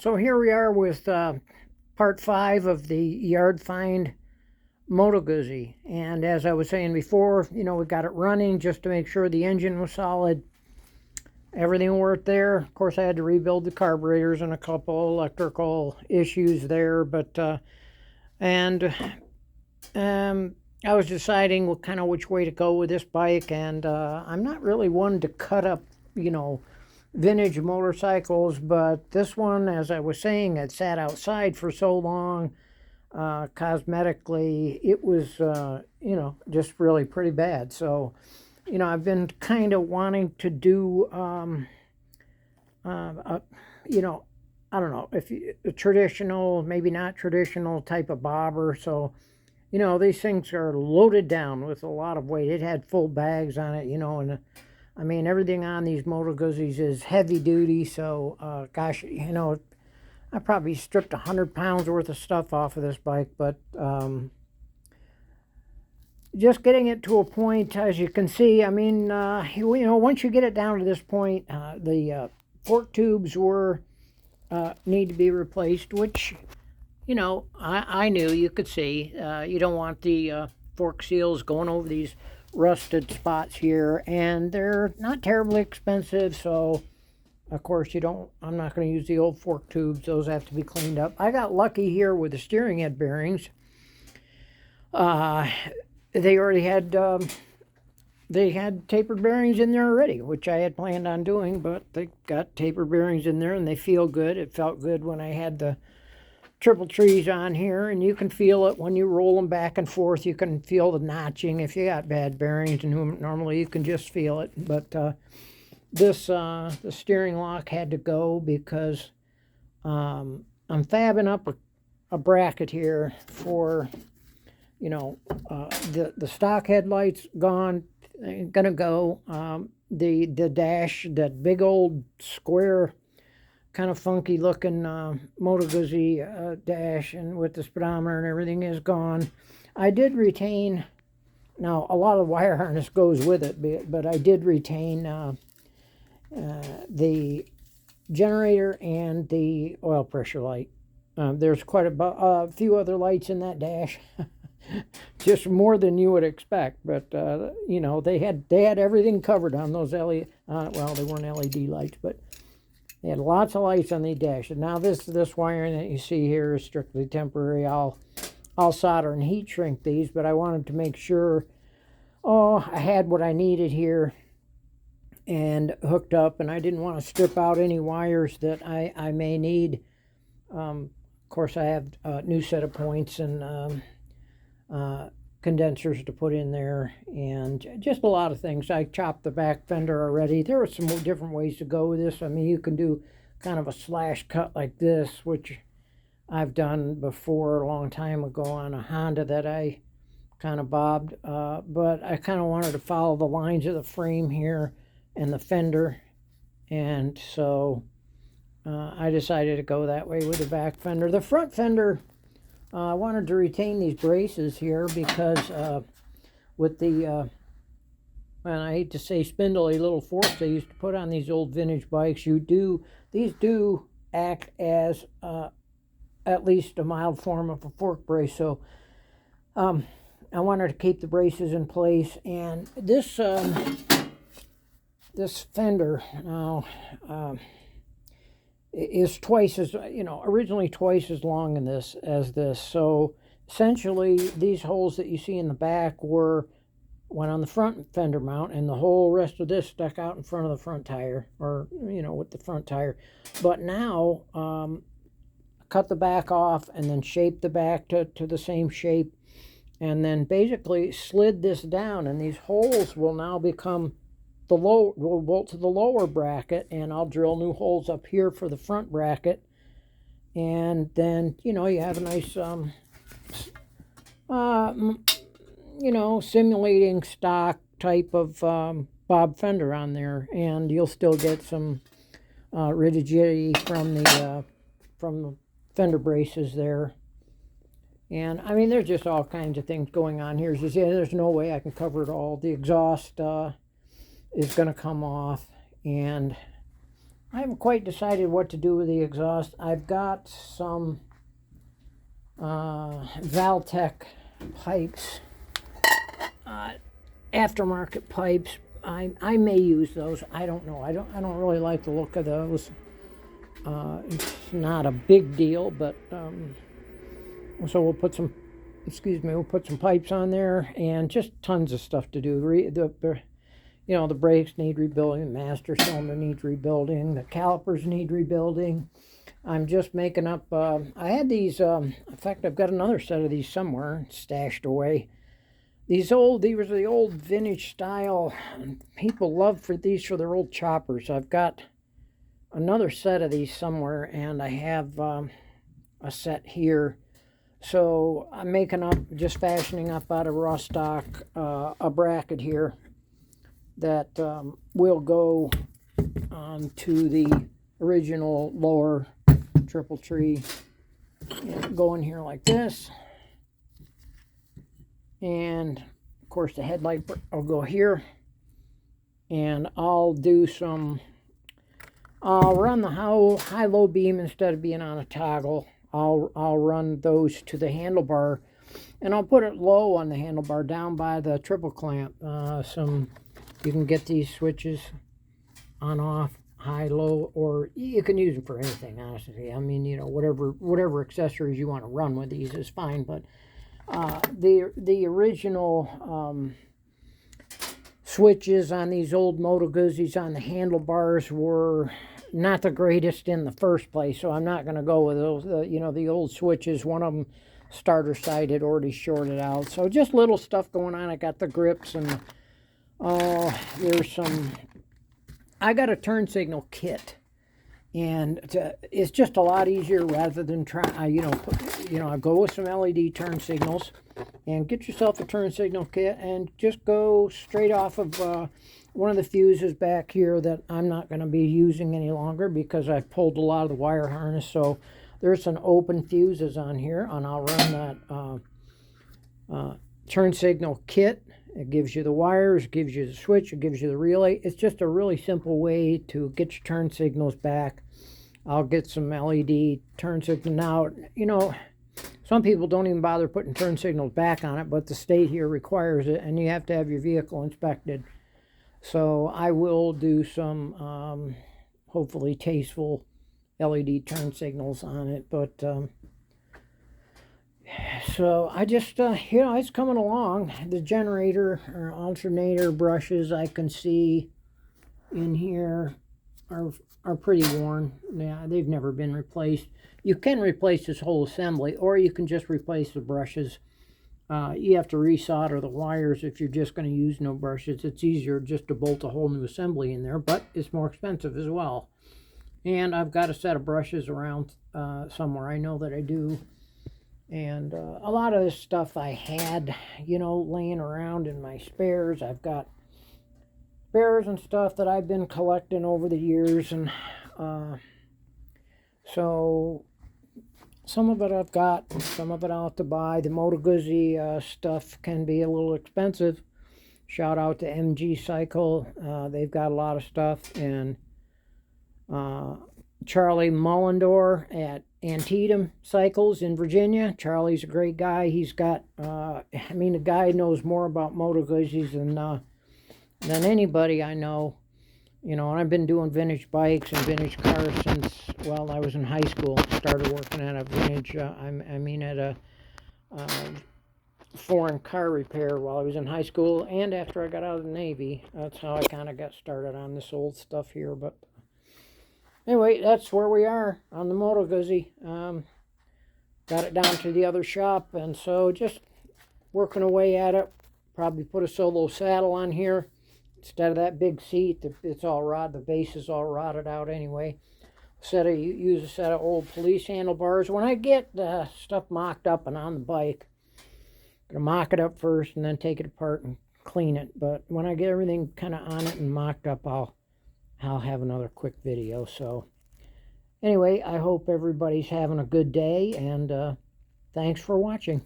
So here we are with part 5 of the yard find Moto Guzzi. And as I was saying before, we got it running just to make sure the engine was solid. Everything worked there. Of course, I had to rebuild the carburetors and a couple electrical issues there. I was deciding what kind of which way to go with this bike. And I'm not really one to cut up, vintage motorcycles, but this one, as I was saying, had sat outside for so long. Cosmetically, it was, just really pretty bad. So, I've been kind of wanting to do, I don't know, if a traditional, maybe not traditional type of bobber. So, these things are loaded down with a lot of weight. It had full bags on it, and I mean, everything on these Moto Guzzis is heavy duty, so, gosh, I probably stripped 100 pounds worth of stuff off of this bike, but just getting it to a point, as you can see, I mean, once you get it down to this point, the fork tubes need to be replaced, which, I knew, you could see. You don't want the fork seals going over these rusted spots here, and they're not terribly expensive, so of course I'm not going to use the old fork tubes. Those have to be cleaned up. I got lucky here with the steering head bearings. They already had tapered bearings in there already, which I had planned on doing, but they got tapered bearings in there and they feel good. It felt good when I had the triple trees on here, and you can feel it when you roll them back and forth. You can feel the notching if you got bad bearings, and normally you can just feel it. But the steering lock had to go because I'm fabbing up a bracket here for, the stock headlights gone, gonna go. The dash, that big old square, kind of funky looking Moto Guzzi dash, and with the speedometer and everything, is gone. I did retain, now a lot of wire harness goes with it, but I did retain the generator and the oil pressure light. There's quite a few other lights in that dash, just more than you would expect. But they had everything covered on those LED. Well, they weren't LED lights, but they had lots of lights on the dash. And now this wiring that you see here is strictly temporary. I'll solder and heat shrink these, but I wanted to make sure, I had what I needed here and hooked up, and I didn't want to strip out any wires that I may need. Of course, I have a new set of points and condensers to put in there, and just a lot of things. I chopped the back fender already. There are some different ways to go with this. I mean, you can do kind of a slash cut like this, which I've done before a long time ago on a Honda that I kind of bobbed, but I kind of wanted to follow the lines of the frame here and the fender, and so I decided to go that way with the back fender. The front fender, I wanted to retain these braces here because with the, and I hate to say spindly little forks they used to put on these old vintage bikes, these do act as at least a mild form of a fork brace. So I wanted to keep the braces in place, and this fender now is twice as, originally twice as long in this as this. So essentially these holes that you see in the back went on the front fender mount, and the whole rest of this stuck out in front of the front tire, or with the front tire. But now cut the back off and then shaped the back to the same shape, and then basically slid this down, and these holes will now become will bolt to the lower bracket, and I'll drill new holes up here for the front bracket, and then you have a nice simulating stock type of bob fender on there, and you'll still get some rigidity from the fender braces there. And I mean, there's just all kinds of things going on here. As you see, there's no way I can cover it all. The exhaust is going to come off, and I haven't quite decided what to do with the exhaust. I've got some Valtech pipes, aftermarket pipes. I may use those. I don't know. I don't really like the look of those. It's not a big deal, but so we'll put some. Excuse me. We'll put some pipes on there, and just tons of stuff to do. The brakes need rebuilding. The master cylinder needs rebuilding. The calipers need rebuilding. I'm just making up. I had these. In fact, I've got another set of these somewhere stashed away. These were the old vintage style. People love these for their old choppers. I've got another set of these somewhere, and I have a set here. So I'm just fashioning up out of raw stock, a bracket here that will go onto the original lower triple tree. And go in here like this. And of course the headlight will go here. And I'll run the high-low beam instead of being on a toggle. I'll run those to the handlebar, and I'll put it low on the handlebar down by the triple clamp. You can get these switches on, off, high, low, or you can use them for anything, honestly. I mean, whatever accessories you want to run with these is fine, but the original switches on these old Moto Guzzis on the handlebars were not the greatest in the first place, so I'm not going to go with those. The old switches, one of them starter side had already shorted out, so just little stuff going on. I got the grips, and I got a turn signal kit, and it's just a lot easier rather than I go with some LED turn signals, and get yourself a turn signal kit, and just go straight off of one of the fuses back here that I'm not going to be using any longer because I've pulled a lot of the wire harness. So there's some open fuses on here, and I'll run that turn signal kit. It gives you the wires, it gives you the switch, it gives you the relay. It's just a really simple way to get your turn signals back. I'll get some LED turn signal. Now, some people don't even bother putting turn signals back on it, but the state here requires it, and you have to have your vehicle inspected. So I will do some hopefully tasteful LED turn signals on it, but so I just it's coming along. The generator or alternator brushes I can see in here are pretty worn. Yeah, they've never been replaced. You can replace this whole assembly, or you can just replace the brushes. You have to resolder the wires if you're just going to use no brushes. It's easier just to bolt a whole new assembly in there, but it's more expensive as well. And I've got a set of brushes around somewhere. I know that I do. And a lot of this stuff I had, laying around in my spares. I've got spares and stuff that I've been collecting over the years. And so some of it I've got, some of it I'll have to buy. The Moto Guzzi stuff can be a little expensive. Shout out to MG Cycle. They've got a lot of stuff. And Charlie Mullendor at Antietam Cycles in Virginia. Charlie's a great guy. He's got, the guy knows more about Moto Guzzis than anybody I know. And I've been doing vintage bikes and vintage cars since, I was in high school. Started working at a vintage, at a foreign car repair while I was in high school and after I got out of the Navy. That's how I kind of got started on this old stuff here. But anyway, that's where we are on the Moto Guzzi. Got it down to the other shop, and so just working away at it. Probably put a solo saddle on here. Instead of that big seat, it's all rotted. The base is all rotted out anyway. Use a set of old police handlebars. When I get stuff mocked up and on the bike, I'm going to mock it up first and then take it apart and clean it. But when I get everything kind of on it and mocked up, I'll have another quick video. So anyway, I hope everybody's having a good day, and thanks for watching.